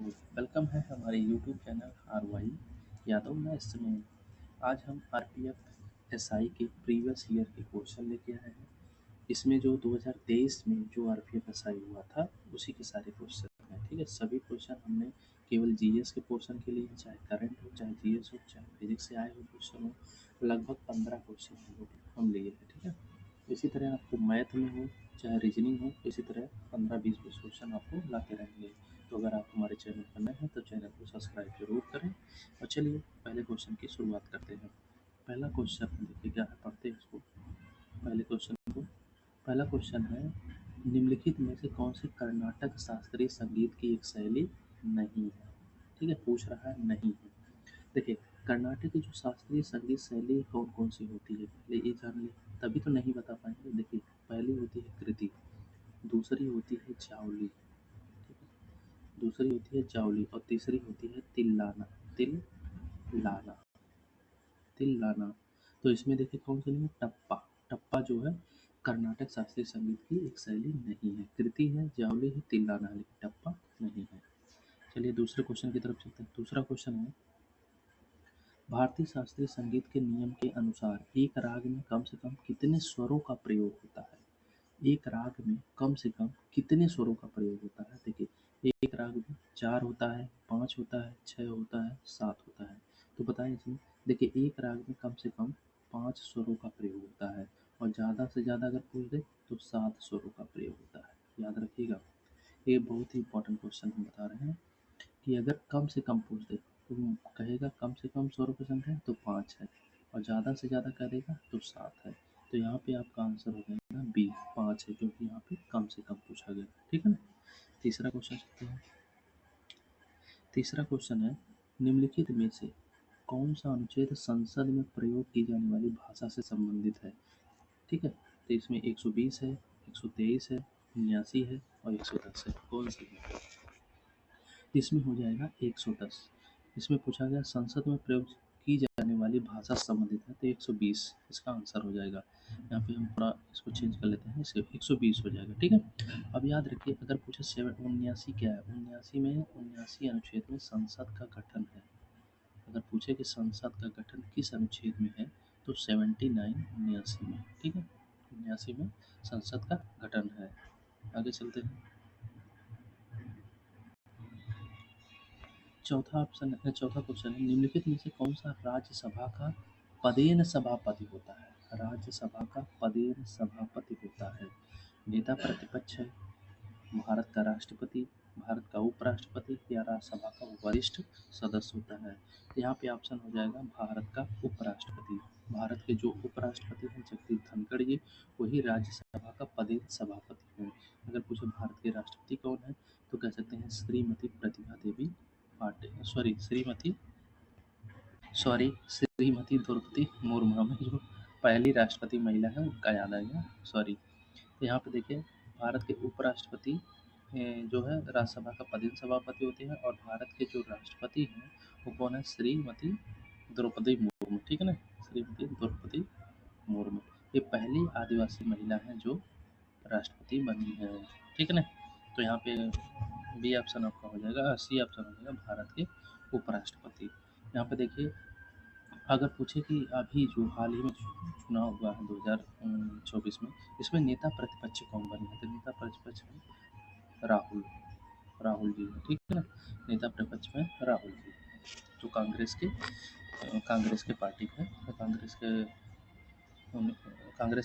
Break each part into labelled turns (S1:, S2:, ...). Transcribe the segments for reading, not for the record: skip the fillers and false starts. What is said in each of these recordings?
S1: Welcome है हमारे YouTube channel R Y Yadav maths में। आज हम आरपीएफ एसआई के प्रीवियस ईयर के क्वेश्चन लेके आए हैं। इसमें जो 2023 में जो आरपीएफ एसआई हुआ था उसी के सारे क्वेश्चन हैं। ठीक है, सभी क्वेश्चन हमने केवल जीएस के पोर्शन के लिए, चाहे करंट हो, चाहे जीएस हो, चाहे फिजिक्स से आए हुए क्वेश्चन हो, लगभग 15 क्वेश्चन हम लिए हैं। ठीक है, इसी तरह आपको मैथ में हो चाहे रीजनिंग हो, इसी तरह 15-20 क्वेश्चन आपको लाते रहेंगे। तो अगर आप हमारे चैनल पर नए हैं तो चैनल को सब्सक्राइब जरूर करें। और चलिए पहले क्वेश्चन की शुरुआत करते हैं। पहला क्वेश्चन देखिए क्या है, पढ़ते हैं इसको। पहले क्वेश्चन को पहला क्वेश्चन है, निम्नलिखित में से कौन सी कर्नाटक शास्त्रीय संगीत की एक शैली नहीं है। ठीक है, पूछ रहा है नहीं है। देखिए, कर्नाटक की जो शास्त्रीय संगीत शैली कौन कौन सी होती है पहले ये जान ले, तभी तो नहीं बता पाएंगे। देखिए, पहली होती है कृति, दूसरी होती है चावली, ठीक है, दूसरी होती है चावली और तीसरी होती है तिल्लाना। तिल्लाना, तिल्लाना। तो इसमें देखिए कौन सी नहीं है, टप्पा। टप्पा जो है कर्नाटक शास्त्रीय संगीत की एक शैली नहीं है। कृति है, जावली है, तिल्लाना है, लेकिन टप्पा नहीं है। चलिए दूसरे क्वेश्चन की तरफ चलते हैं। दूसरा क्वेश्चन है, भारतीय शास्त्रीय संगीत के नियम के अनुसार एक राग में कम से कम कितने स्वरों का प्रयोग होता है। एक राग में कम से कम कितने स्वरों का प्रयोग होता है। देखिए, एक राग में 4 होता है, 5 होता है, 6 होता है, 7 होता है। तो बताएं इसमें। देखिए, एक राग में कम से कम 5 स्वरों का प्रयोग होता है और ज़्यादा से ज़्यादा अगर पूछ दे तो 7 स्वरों का प्रयोग होता है। याद रखिएगा, ये बहुत ही इंपॉर्टेंट क्वेश्चन हम बता रहे हैं कि अगर कम से कम पूछ दे तो कहेगा कम से कम स्वरों की संख्या तो 5 है और ज़्यादा से ज़्यादा कह देगा तो 7 है। तो यहाँ पे आपका आंसर हो जाएगा बी, 5 है, क्योंकि यहाँ पे कम से कम पूछा गया। ठीक है ना। तीसरा क्वेश्चन चलते हैं। तीसरा क्वेश्चन है, निम्नलिखित में से कौन सा अनुच्छेद संसद में प्रयोग की जाने वाली भाषा से संबंधित है। ठीक है, तो इसमें 120 है, 123 है, 79 है और 110 है। कौन सी है। इसमें हो जाएगा 110। इसमें पूछा गया संसद में प्रयोग की जाने वाली भाषा से संबंधित है तो 120 इसका आंसर हो जाएगा। यहाँ पे हम थोड़ा इसको चेंज कर लेते हैं, इसके 120 हो जाएगा। ठीक है, अब याद रखिए अगर पूछे 79 क्या है, 79 अनुच्छेद में संसद का गठन है। अगर पूछे कि संसद का गठन किस अनुच्छेद में है तो 79 में। ठीक है, 79 में संसद का गठन है। आगे चलते हैं। चौथा क्वेश्चन है, निम्नलिखित में से कौन सा राज्यसभा का पदेन सभापति होता है। राज्यसभा का पदेन सभापति होता है। नेता प्रतिपक्ष है, भारत का राष्ट्रपति, भारत का उपराष्ट्रपति या राज्यसभा का वरिष्ठ सदस्य होता है। तो यहाँ पे ऑप्शन हो जाएगा भारत का उपराष्ट्रपति। भारत के जो उपराष्ट्रपति हैं जगदीप धनखड़ जी, वही राज्यसभा का पदेन सभापति हैं। अगर पूछे भारत के राष्ट्रपति कौन है तो कह सकते हैं श्रीमती प्रतिभा देवी पाटिल, श्रीमती द्रौपदी मुर्मू, हमें जो पहली राष्ट्रपति महिला है उनका याद आएगा, सॉरी। तो यहाँ पे देखिए, भारत के उपराष्ट्रपति जो है राज्यसभा का पदेन सभापति होते हैं और भारत के जो राष्ट्रपति हैं वो कौन है, श्रीमती द्रौपदी मुर्मू। ठीक है ना, श्रीमती द्रौपदी मुर्मू ये पहली आदिवासी महिला हैं जो राष्ट्रपति बनी है। ठीक है ना। तो यहाँ पे बी ऑप्शन आपका हो जाएगा, सी ऑप्शन हो जाएगा भारत के उपराष्ट्रपति। यहाँ पे देखिए, अगर पूछे कि अभी जो हाल ही में चुनाव हुआ है 2024 में, इसमें नेता प्रतिपक्ष कौन बने हैं, तो नेता प्रतिपक्ष में राहुल राहुल जी हैं। ठीक है ना, नेता प्रतिपक्ष में राहुल जी, जो कांग्रेस के पार्टी है, कांग्रेस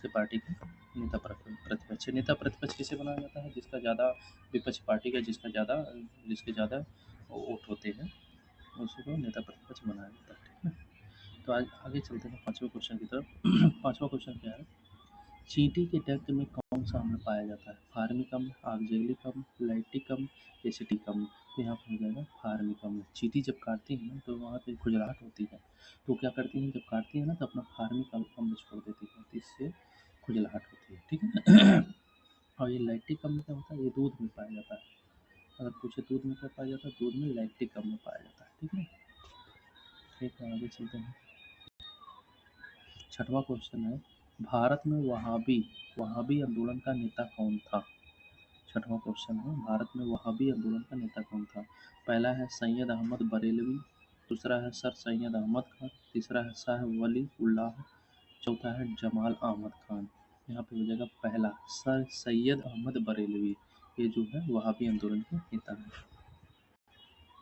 S1: के पार्टी के नेता प्रतिपक्ष। नेता प्रतिपक्ष किसे बनाया जाता है, जिसका ज़्यादा विपक्ष पार्टी का जिसके ज़्यादा वोट होते हैं उसी को नेता प्रतिपक्ष बनाया जाता है। ठीक है, तो आज आगे चलते हैं पांचवें क्वेश्चन की तरफ। पांचवा क्वेश्चन क्या है, चींटी के डंक में कौन सा अम्ल पाया जाता है। फार्मिकम, ऑक्जेलिकम, लैक्टिकम, एसिटिकम। तो यहाँ पर हो जाएगा फार्मिकम। चींटी जब काटती है ना तो वहाँ पे खुजलाहट होती है, तो क्या करती है, जब काटती है ना तो अपना फार्मिक अम्ल छोड़ देती है, तो इससे खुजलाहट होती है। ठीक है ना। और ये लैक्टिक अम्ल क्या होता है, ये दूध में पाया जाता है। अगर पूछे दूध में क्या पाया जाता है, दूध में लैक्टिक अम्ल पाया जाता है। ठीक है, ठीक है, आगे चलते हैं। छठवां क्वेश्चन है, भारत में वहाबी आंदोलन का नेता कौन था। छठवां क्वेश्चन है, भारत में वहाबी आंदोलन का नेता कौन था? पहला है सैयद अहमद बरेलवी, दूसरा है सर सैयद अहमद खान, तीसरा है शाह वली उल्लाह, चौथा है जमाल अहमद खान। यहाँ पे हो जाएगा पहला सर सैयद अहमद बरेलवी, ये जो है वहाबी आंदोलन के नेता है।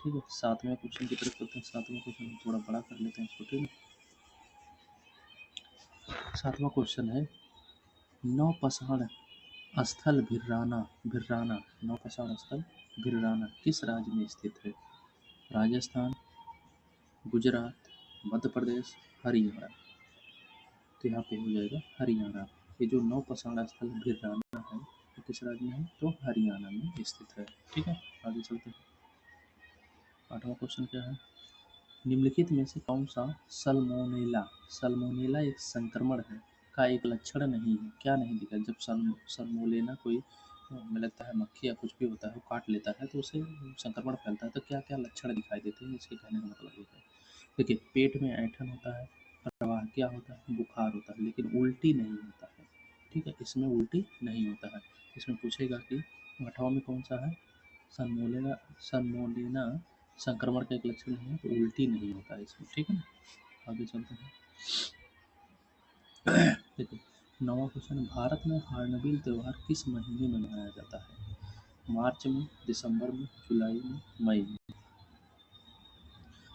S1: ठीक है, सातवें क्वेश्चन की तरफ चलते हैं। सातवें क्वेश्चन थोड़ा बड़ा कर लेते हैं इसको। ठीक है, सातवां क्वेश्चन है, नौपसाण स्थल भिर्राना नौपसाण स्थल भिर्राना किस राज्य में स्थित है? राजस्थान, गुजरात, मध्य प्रदेश, हरियाणा। तो यहाँ पे हो जाएगा हरियाणा। ये जो नौपसाण स्थल भिर्राना है ये किस राज्य में है? तो हरियाणा में स्थित है। ठीक है, आगे चलते हैं। आठवां क्वेश्चन क्या है, निम्नलिखित में से कौन सा सल्मोनेला एक संक्रमण है का एक लक्षण नहीं है? क्या नहीं दिखा? जब सल्मोनेला कोई हमें लगता है मक्खी या कुछ भी होता है वो काट लेता है तो उसे संक्रमण फैलता है, तो क्या क्या लक्षण दिखाई देते हैं? इसके कहने का मतलब ये है, देखिए पेट में ऐंठन होता है, प्रवाह क्या होता है, बुखार होता है, लेकिन उल्टी नहीं होता है। ठीक है, इसमें उल्टी नहीं होता है। इसमें पूछेगा कि आठवां में कौन सा है, सल्मोनेला संक्रमण का एक लक्षण नहीं है तो उल्टी नहीं होता है इसमें। ठीक है ना, आगे चलते हैं। देखिए नौवां क्वेश्चन, भारत में हार्नबिल त्यौहार किस महीने में मनाया जाता है? मार्च में, दिसंबर में, जुलाई में, मई में।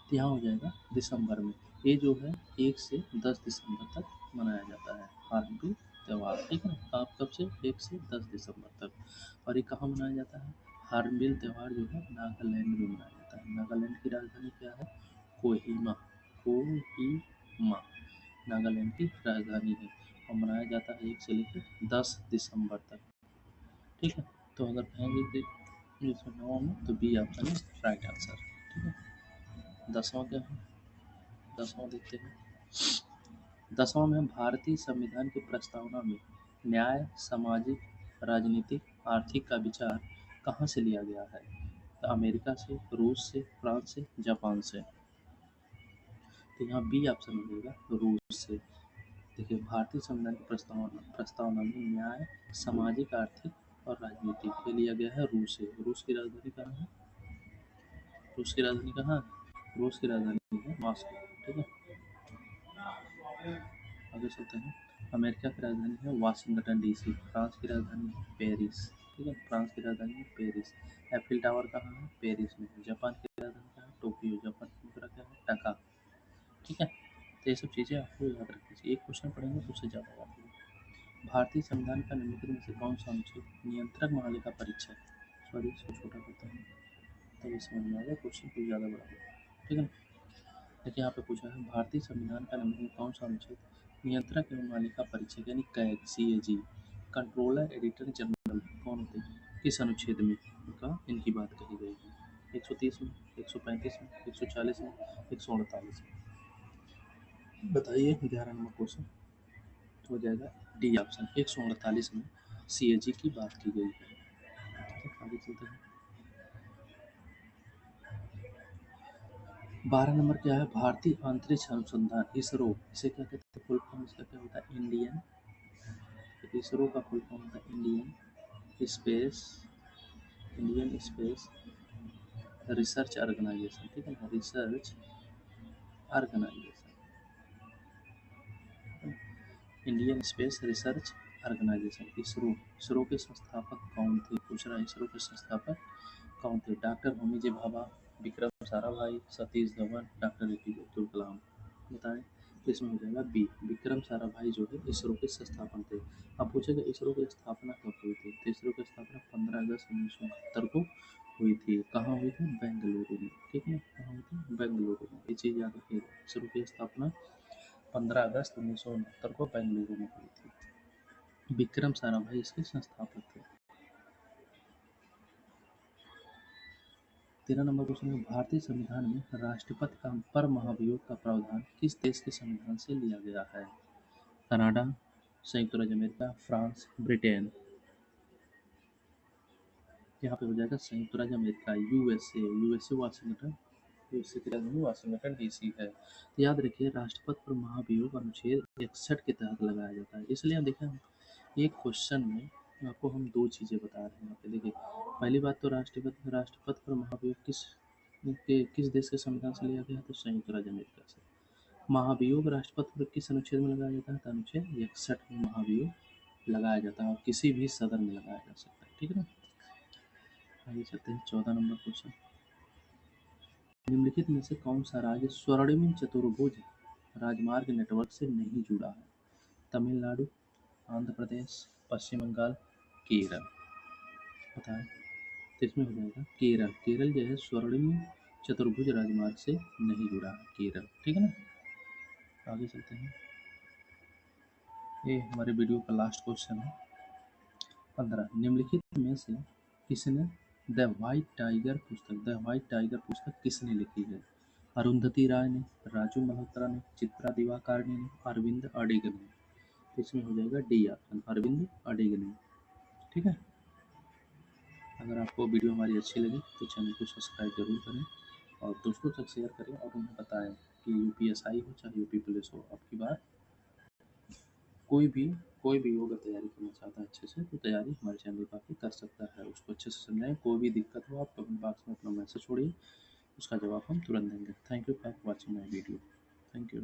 S1: तो यहाँ हो जाएगा दिसंबर में। ये जो है 1 से 10 दिसंबर तक मनाया जाता है हार्नबिल त्यौहार। ठीक है ना, कब से? 1 से 10 दिसंबर तक। और ये कहाँ मनाया जाता है? हार्नबिल त्यौहार जो है नागालैंड में मनाया जाता है। नागालैंड की राजधानी क्या है? कोहिमा। कोहिमा नागालैंड की राजधानी है और मनाया जाता है 1 से लेकर 10 दिसंबर तक। ठीक है, तो अगर कहेंगे कि इसमें 9 में तो B option is right answer. ठीक है, 10वां क्या है? 10वां देखते हैं। 10वां में भारतीय संविधान की प्रस्तावना में न्याय, सामाजिक, राजनीतिक, आर्थिक का विचार कहाँ से लिया गया है? तो अमेरिका से, रूस से, फ्रांस से, जापान से। तो यहाँ बी ऑप्शन मिलेगा रूस से। देखिए भारतीय संविधान की प्रस्तावना में न्याय, सामाजिक, आर्थिक और राजनीतिक के लिया गया है रूस से। रूस की राजधानी कहाँ है? रूस की राजधानी कहाँ है? रूस की राजधानी है मॉस्को। ठीक है, आगे चलते हैं। अमेरिका की राजधानी है वाशिंगटन डीसी। फ्रांस की राजधानी है पेरिस। ठीक है, फ्रांस की राजधानी है पेरिस। एफिल टावर कहाँ है? पेरिस में। जापान की राजधानी क्या है? टोक्यो। जापान की मुद्रा क्या है? टका। ठीक है, तो ये सब चीज़ें आपको याद रखनी चाहिए। एक क्वेश्चन पढ़ेंगे तो उससे ज़्यादा याद होगा। भारतीय संविधान का निम्नलिखित में से कौन सा अनुच्छेद नियंत्रक महालेखा परीक्षक, सॉरी इसको छोटा करता हूँ तभी समझ में आएगा, क्वेश्चन कुछ ज़्यादा बड़ा होगा। ठीक है ना, देखिए यहाँ पे पूछा है भारतीय संविधान का निम्नलिखित कौन सा अनुच्छेद नियंत्रक एवं मालिका परीक्षक यानी CAG CAG controller editor general कौन होते हैं? किस अनुच्छेद में का इनकी बात कही गई है? 130 में, 135 में, 140 में, 148 में। बताइए 11 नंबर क्वेश्चन हो जाएगा डी ऑप्शन 148 में CAG की बात की गई है। आगे चलते हैं। 12 नंबर क्या है? भारतीय अंतरिक्ष अनुसंधान इसरो, इसे क्या कहते हैं? फुल फॉर्म इसका क्या होता है? इसरो का फुल फॉर्म होता है इंडियन स्पेस रिसर्च ऑर्गेनाइजेशन। ठीक है ना, research organisation, Indian space research organisation ISRO. ISRO के संस्थापक कौन थे? पूछ रहा है इसरो के संस्थापक कौन थे? डॉक्टर होमी जे भाभा, विक्रम साराभाई, सतीश धवन, डॉक्टर APJ अब्दुल कलाम। बताएं, तो इसमें हो जाएगा बी, विक्रम साराभाई जो है इसरो के संस्थापक थे। अब पूछेगा इसरो की स्थापना कब हुई थी? तो इसरो की स्थापना 15 अगस्त 1969 को हुई थी। कहाँ हुई थी? बेंगलुरु में। ठीक है, कहाँ हुई थी? बेंगलुरु में। ये चीज़ याद रखिएगा, इसरो की स्थापना 15 अगस्त 1969 को बेंगलुरु में हुई थी। विक्रम साराभाई इसके संस्थापक थे। 13 नंबर क्वेश्चन में भारतीय संविधान में राष्ट्रपति का पर महाभियोग का प्रावधान किस देश के संविधान से लिया गया है? कनाडा, संयुक्त राज्य अमेरिका, फ्रांस, ब्रिटेन। यहाँ पे हो जाएगा संयुक्त राज्य अमेरिका, यूएसए वाशिंगटन, यूएसए की राजधानी वाशिंगटन DC है। तो याद रखिए राष्ट्रपति पर महाभियोग अनुच्छेद 61 के तहत लगाया जाता है। इसलिए हम देखें एक क्वेश्चन में आपको हम 2 चीज़ें बता रहे हैं यहाँ पे देखिए। पहली बात तो राष्ट्रपति और महाभियोग किस देश के संविधान से लिया गया है? तो संयुक्त राज्य अमेरिका से। महाभियोग राष्ट्रपति पर किस अनुच्छेद में लगाया जाता है? तो अनुच्छेद 61 में महाभियोग लगाया जाता है और किसी भी सदन में लगाया जा सकता है। ठीक है ना? आगे चलते हैं 14 नंबर क्वेश्चन। निम्नलिखित में से कौन सा राज्य स्वर्णिम चतुर्भुज राजमार्ग नेटवर्क से नहीं जुड़ा है? तमिलनाडु, आंध्र प्रदेश, पश्चिम बंगाल, केरल। बताएं। तो इसमें हो जाएगा केरल। केरल जो है स्वर्णिम चतुर्भुज राजमार्ग से नहीं जुड़ा है, केरल। ठीक है ना? आगे चलते हैं। ये हमारे वीडियो का लास्ट क्वेश्चन है 15। निम्नलिखित में से किसने द व्हाइट टाइगर पुस्तक किसने लिखी है? अरुंधति राय ने, राजू मल्होत्रा ने, चित्रा दिवाकारणी ने, अरविंद अडिग ने। तो इसमें हो जाएगा डी ऑप्शन, अरविंद अडिग ने। ठीक है। अगर आपको वीडियो हमारी अच्छी लगी तो चैनल को सब्सक्राइब जरूर करें और दोस्तों तक शेयर करें और उन्हें बताएं कि यूपीएसआई हो चाहे यूपी पुलिस हो, आपकी बार कोई भी होगा तैयारी करना चाहता है अच्छे से, तो तैयारी हमारे चैनल पर आके कर सकता है। उसको अच्छे से समझाएं। कोई भी दिक्कत हो आप कमेंट बॉक्स में अपना मैसेज छोड़िए, उसका जवाब हम तुरंत देंगे। Thank you for watching my video. Thank you.